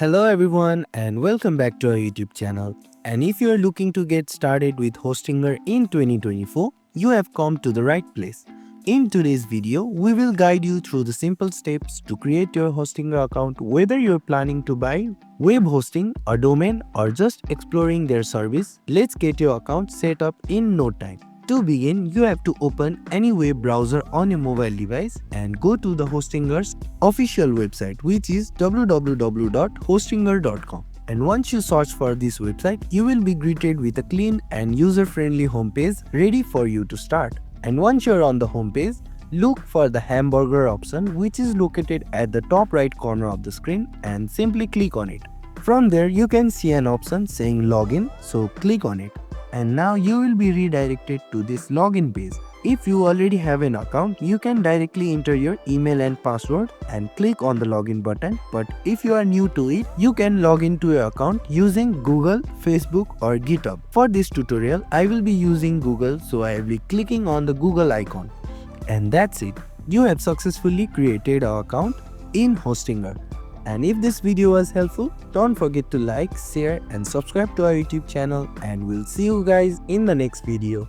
Hello everyone and welcome back to our YouTube channel. And if you are looking to get started with Hostinger in 2024, you have come to the right place. In today's video, we will guide you through the simple steps to create your Hostinger account, whether you're planning to buy web hosting, a domain, or just exploring their service. Let's get your account set up in no time. To begin, you have to open any web browser on your mobile device and go to the Hostinger's official website, which is www.hostinger.com. And once you search for this website, you will be greeted with a clean and user-friendly homepage ready for you to start. And once you're on the homepage, look for the hamburger option, which is located at the top right corner of the screen, and simply click on it. From there, you can see an option saying login, so click on it. And now you will be redirected to this login page. If you already have an account, you can directly enter your email and password and click on the login button. But if you are new to it, you can log into your account using Google, Facebook or GitHub. For this tutorial, I will be using Google, so I will be clicking on the Google icon. And that's it. You have successfully created an account in Hostinger. And if this video was helpful, don't forget to like, share and subscribe to our YouTube channel, and we'll see you guys in the next video.